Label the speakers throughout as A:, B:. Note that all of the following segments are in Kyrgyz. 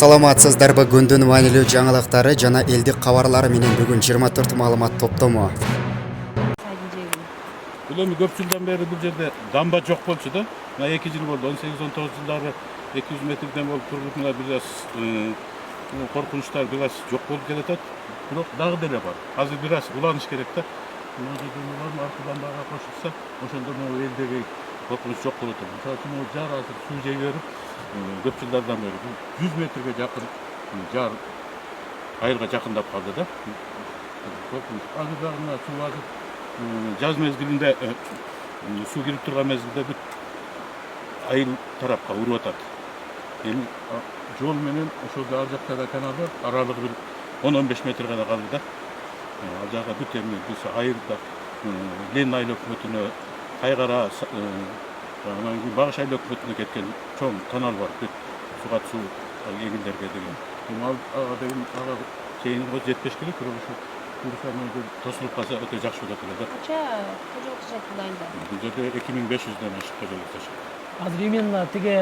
A: Саламатсыздарбы, күндүн маанилүү жаңылыктары жана элдик кабарлары менен бүгүн 24 маалымат топтому.
B: Бул эми көп жылдан бери бул жерде дамба жок болчу да. Мына 2 жыл болду. 18-19 жылдары 200 метрден болуп туруп мына бир аз коркунучтар бир аз жок болуп келатат. Бирок дагы деле бар. Азыр бир аз уланыш керек да. Мына жерден аркадан дагы кошулса, ошондо могу элдеги коркунуч жок болот. Мисалы үчүн могу жар азыр суу жей берип, көп жылдардан бери 100 метрге жакын жар айылга жакындап калды да. Азыр дагы мына суу азыр жаз мезгилинде суу кирип турган мезгилде бүт айыл тарапка уруп атат. Эми жол менен ошол ар жакта да канал бар, аралыгы бир 10-15 метр гана калды да. Ал жака бүт эми биз айылда Ленин айыл өкмөтүнө кайгара анан кийин Багыш айыл өкмөтүнө кеткен чоң канал бар. Бүт суга суу эгиндерге деген. Ага деген ага чейин жетпеш керек, бирок ошо тосулуп калса өтө жакшы болот эле да.
C: Канча кожолук жашайт бул айылда?
B: Бул жерде 2500ден ашык кожолук жашайт.
D: Азыр именно тиги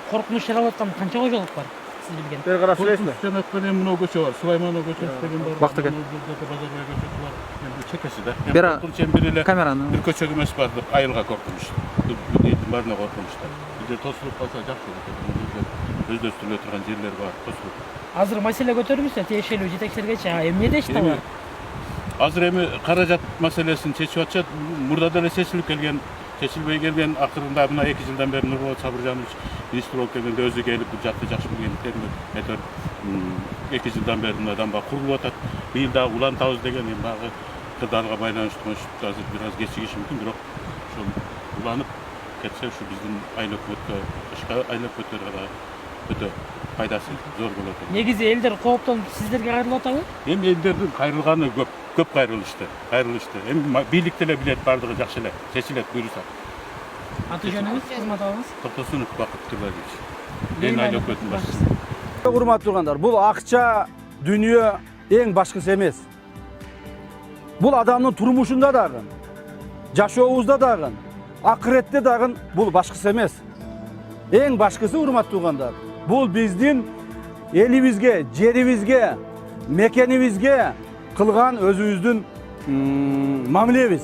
D: коркунуч жаралып аткан канча кожолук бар? Сиз билген.
E: Бери карап сүйлөйсүзбү?
B: Жанат менен мына көчө бар. Сулайманов көчөсү деген бар.
E: Бактыгы.
B: Базарбай көчөсү бар. Эми чекеси да.
E: Бера
B: Бир эле
E: камераны.
B: бир көчөгө эмес бардык айылга коркунуч. Бүттүн баарына коркунуч да. Бул жер тосулуп калса жакшы болот. Өздөштүрүлө турган жерлер бар, тосулуп.
D: Азыр маселе көтөрүлмөсө тиешелүү жетекчилерге эмне дешти алар?
B: Азыр эми каражат маселесин чечип атышат. Мурда деле чечилбей келген акырында мына 2 жылдан бери Нурболот Сабыржанович министр болуп келгенде өзү келип бул жакты жакшы билгендиктен этер 2 жылдан бери мына дамба курулуп атат. Быйыл дагы улантабыз деген эми багы кырдаалга байланыштуу азыр бир аз кечигиши мүмкүн, бирок ошол уланып кетсе ушу биздин айыл өкмөткө, башка айыл өкмөттөргө да өтө пайдасы зор болот.
D: Негизи элдер кооптонуп сиздерге кайрылып атабы?
B: Эми элдердин кайрылганы көп кайрылышты. Эми бийлик деле билет, бардыгы жакшы эле, чечилет буюрса.
D: Аты жөнүңүз, кызмат алыңыз?
B: Токтосунов Бакыт Турбаевич. Ленин айыл өкмөтүнүн башчысы.
E: Урматтуу туугандар, бул акча дүнүйө эң башкысы эмес. Бул адамдын турмушунда дагы, жашообузда дагы, акыретте дагы бул башкысы эмес. Эң башкысы, урматтуу туугандар, бул биздин элибизге, жерибизге, мекенибизге кылган өзүбүздүн мамилебиз.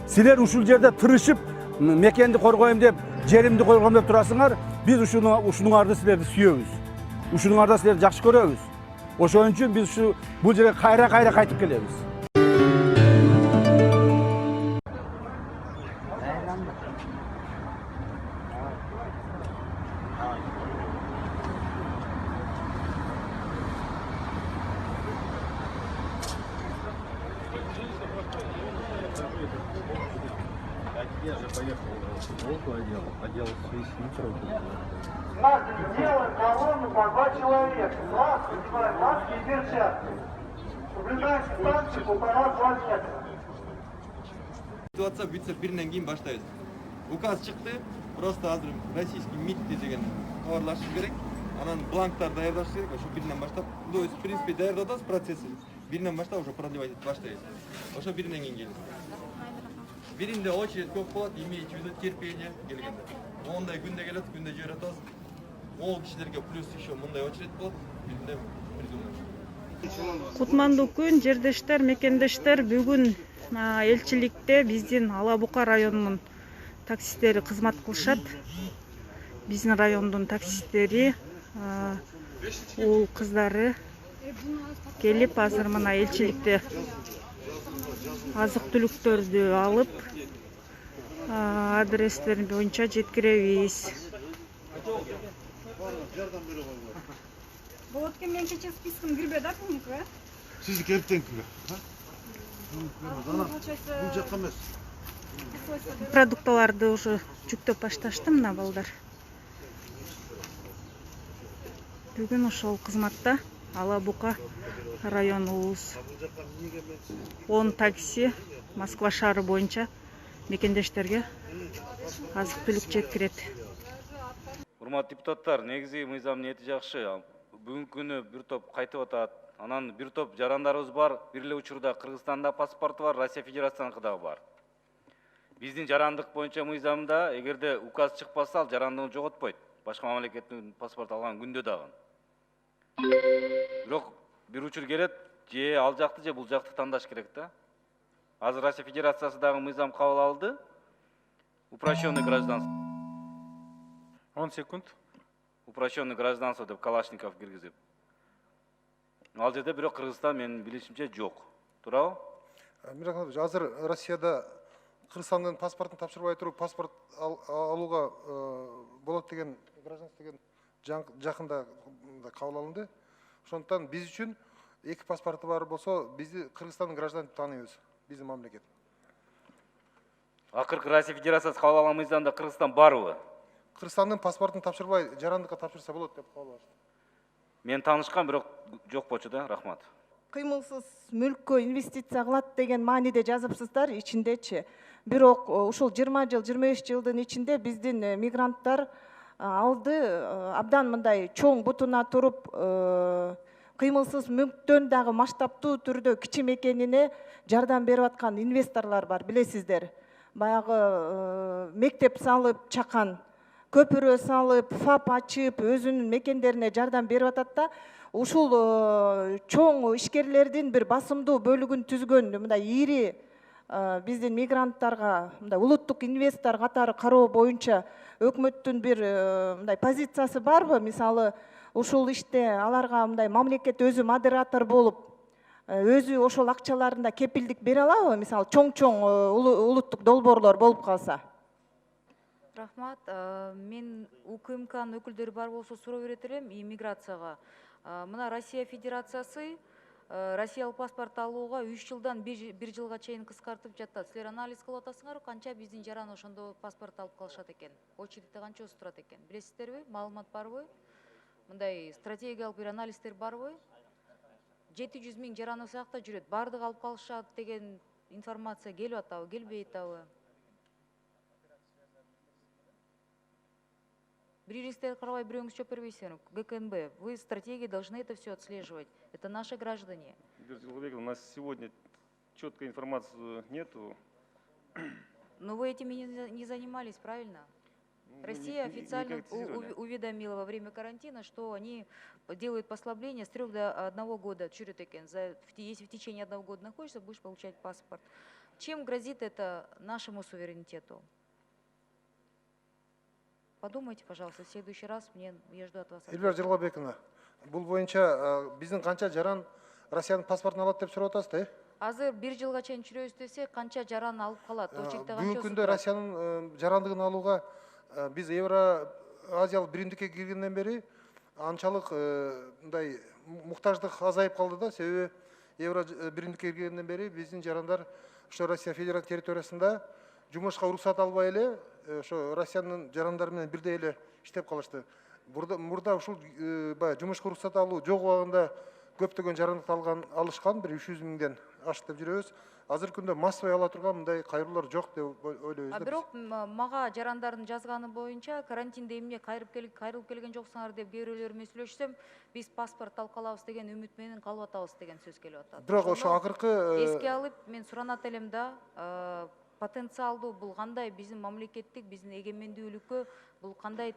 E: Силер ушул жерде тырышып, мекенди коргойм деп, жеримди коргойм деп турасыңар, биз ушунуңарды силерди сүйөбүз. Ушунуңарда силерди жакшы көрөбүз. Ошон үчүн биз бул жерге кайра кайтып келебиз.
F: Я же поехал отдел свистничего.
G: Маски делаем колонну по 2 человека. Маски одеваем, маски и перчатки. Соблюдаем дистанцию 1,5-2 метра.
F: Ситуация бүтсө биринен кийин баштайбыз. Указ чыкты. Просто азыр российский МИД деген кабарлашыш керек. Анан бланктар даярдаш керек. Ошо биринен баштап, то есть в принципе даярдап атабыз процессин. Биринен баштап уже продлевать этип баштайбыз. Ошо биринен кийин келебиз. Биринде очередь көп болот, имеете в виду терпение келгенде. Мондай күндө келет, күндө жибератабыз. Могул кишилерге плюс еще мындай очередь болот. Биринде придумаем.
C: Кутмандуу күн, жердештер, мекендештер, бүгүн элчиликте биздин Ала Бука районунун таксисттери кызмат кылышат. Биздин райондун таксисттери, уул кыздары келип азыр мына элчиликте азык түлүктөрдү алып, адрестерин боюнча жеткиребиз.
H: Бул өткөн менен кече спискым кирбей да, пулнук, э?
I: Siz kertenkile.
H: Бул жакка
I: эмес.
C: Продукталарды уже жүктөп башташты мына балдар. Бүгүн ошол кызматта Ала Бука районубуз 10 такси Москва шаары боюнча мекендештерге азык түлүк жеткирет.
J: Урматтуу депутаттар, негизи мыйзам ниети жакшы. Бүгүнкү күнү бир топ кайтып атат. Анан бир топ жарандарыбыз бар. Бир эле учурда Кыргызстанда паспорту бар, Россия Федерацияныкы дагы бар. Биздин жарандык боюнча мыйзамда эгерде указ чыкпаса, ал жарандыгын жоготпойт. башка мамлекеттин паспорту алган күндө дагы. Бирок бир учур келет, же ал жакты же бул жакты тандаш керек да. Азыр Россия Федерациясы дагы мыйзам кабыл алды. Упрощенный гражданство.
B: 10 секунд.
J: Упрощенный гражданство деп Калашников киргизип. Ал жерде бирок Кыргызстан менин билишимче жок. Туурабы?
I: Мирахматович, азыр Россияда Кыргызстандын паспортун тапшырбай туруп паспорт алууга болот деген гражданство деген жакында кабыл алынды. Ошондуктан биз үчүн эки паспорту бар болсо, бизди Кыргызстандын гражданы деп тааныйбыз, биздин мамлекет.
J: Акыркы Россия Федерациясы кабыл алган мыйзамда Кыргызстан барбы?
I: Кыргызстандын паспортун тапшырбай жарандыкка тапшырса болот деп кабыл алышты.
J: Мен таанышкам, бирок жок болчу да. Рахмат.
K: Кыймылсыз мүлккө инвестиция кылат деген мааниде жазыпсыздар ичиндечи. Бирок ушул 20 жыл, 25 жылдын ичинде биздин мигранттар алды абдан мындай чоң бутуна туруп, кыймылсыз мүлктөн дагы масштабтуу түрдө кичи мекенине жардам берип аткан инвесторлор бар, билесиздер. Баягы мектеп салып чакан, көпүрө салып, ФАП ачып, өзүнүн мекендерине жардам берип атат да, ушул чоң ишкерлердин бир басымдуу бөлүгүн түзгөн мындай ири биздин мигранттарга мындай улуттук инвестор катары кароо боюнча өкмөттүн бир мындай позициясы барбы? Мисалы, ушул иште аларга мындай мамлекет өзү модератор болуп, өзү ошол акчаларында кепилдик бере алабы? Мисалы, чоң улуттук долбоорлор болуп калса.
L: Рахмат. Мен УКМКнын өкүлдөрү бар болсо суроо берет элем иммиграцияга. Мына Россия Федерациясы Россиялык паспорт алууга 3 жылдан 1 жылга чейин кыскартып жатат. Силер анализ кылып атасыңар, канча биздин жаран ошондо паспорт алып калышат экен? Очередте канча өзү турат экен? Билесиздерби? Маалымат барбы? Мындай стратегиялык бир анализдер барбы? 700 000 жаран сыякта жүрөт. Бардык алып калышат деген информация келип атабы, келбей атабы? Биринистер карабай бирөөңүз жооп бербейсиздер. ГКНБ, вы стратегии должны это все отслеживать. Это наши граждане.
M: У нас сегодня четкой информации нету.
L: Но вы этим не занимались, правильно? Россия официально уведомила во время карантина, что они делают послабление с 3 до 1 года. Если в течение 1 года находишься, будешь получать паспорт. Чем грозит это нашему суверенитету? Подумайте, пожалуйста, в следующий раз я жду от вас.
I: Эльвира Жылгабековна, бул боюнча биздин канча жаран Россиянын паспортун алат деп сурап атасыз да?
L: Азыр 1 жылга чейин жүрөбүз десе, канча жаран алып калат?
I: Бүгүнкү күндө Россиянын жарандыгын алууга биз Евразиялык биримдикке киргенден бери анчалык мындай муктаждык азайып калды да. Себеби Евро биримдикке киргенден бери биздин жарандар ошо Россия Федерация территориясында жумушка уруксат албай эле ошо Россиянын жарандары менен бирдей эле иштеп калышты. Мурда ушул баягы жумушка уруксат алуу жок убагында көптөгөн жарандык алышкан, бир 300 000ден ашык деп жүрөбүз. Азыркы күндө массовый ала турган мындай кайрылуулар жок деп ойлойбуз.
L: Бирок мага жарандардын жазганы боюнча карантинде эмне кайрылып келген жоксуңар деп кээ-бирөөлөр менен сүйлөшсөм, биз паспорт алып калабыз деген үмүт менен калып атабыз деген сөз келип атат.
I: Бирок ошо акыркы
L: эске алып мен суранат элем да, потенциалдуу бул кандай биздин мамлекеттик, биздин эгемендүүлүккө бул кандай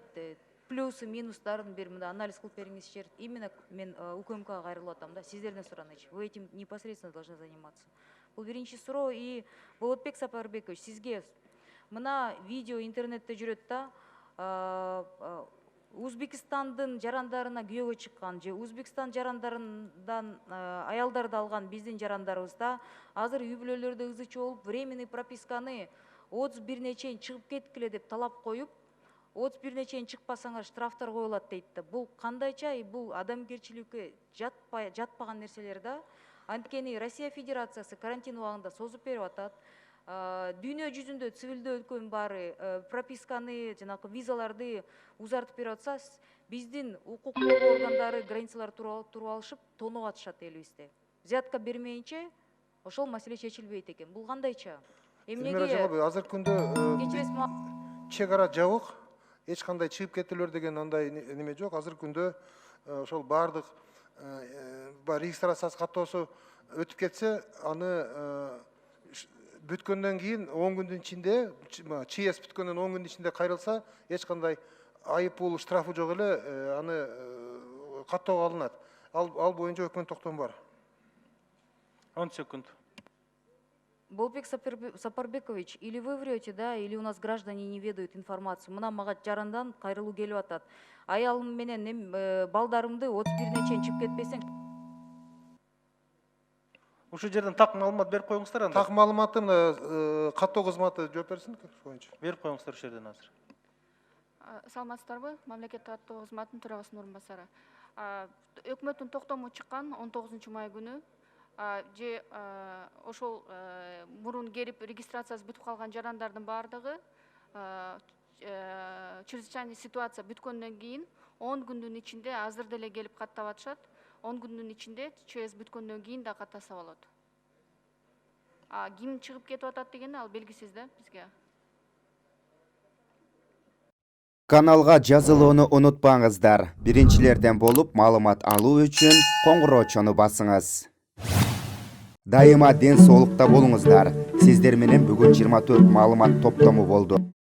L: плюсы, минустарын бир мында анализ кылып бериңизчи. Именно мен УКМКга кайрылып атам да, сиздерден суранычы. Вы этим непосредственно должны заниматься. Бул биринчи суроо. И Болотбек Сапарбекович, сизге мына видео интернетте жүрөт да, Өзбекстандын жарандарына күйөөгө чыккан же Өзбекстан жарандарынан аялдарды алган биздин жарандарыбызда азыр үй бүлөлөрдө ызычы болуп, временный прописканы 31-не чейин чыгып кеткиле деп талап коюп, 31-не чейин чыкпасаңар штрафтар коюлат дейт да. Бул кандайча, бул адамгерчиликке жатпаган нерселер да. Анткени Россия Федерациясы карантин убагында созуп берип атат. Дүйнө жүзүндө цивилдүү өлкөнүн баары прописканы, жанагы визаларды узартып берип атса, биздин укук коргоо органдары границалар туруп алышып, тонуп атышат элибизде. Взятка бермейинче ошол маселе чечилбейт экен. Бул кандайча? Эмнеге?
I: Азыркы күндө чек ара жабык, эч кандай чыгып кетүүлөр деген андай неме жок. Азыркы күндө ошол баардык регистрациясы каттоосу өтүп кетсе, аны бүткөндөн кийин 10 күндүн ичинде, ЧС бүткөндөн 10 күндүн ичинде кайрылса, эч кандай айып пул штрафы жок эле аны каттоого алынат. Ал боюнча өкмөт токтом бар.
M: 10 секунд.
L: Болбек Сапарбекович, или вы врете, да, или у нас граждане не ведают информацию. Мына мага жарандан кайрылуу келип атат. Аялым менен балдарымды 31-не чейин чыгып кетпесең.
M: Ушул жерден так маалымат берип коюңуздар анда.
I: Так маалыматты мына каттоо кызматы жооп берсин боюнча.
M: Берип коюңуздар ушул жерден азыр.
H: Саламатсыздарбы? Мамлекеттик каттоо кызматынын төрагасынын орун басары. Өкмөттүн токтому чыккан 19 май күнү. Же ошол мурун келип регистрациясы бүтүп калган жарандардын баардыгы чрезвычайный ситуация бүткөндөн кийин 10 күндүн ичинде азыр деле келип каттап атышат. 10 күндүн ичинде ЧС бүткөндөн кийин да каттаса болот. Ким чыгып кетип атат дегени ал белгисиз да бизге.
A: Каналга жазылууну унутпаңыздар. Биринчилерден болуп маалымат алуу үчүн коңгуроочону басыңыз. Дайыма ден соолукта болуңуздар. Сиздер менен бүгүн 24 маалымат топтому болду.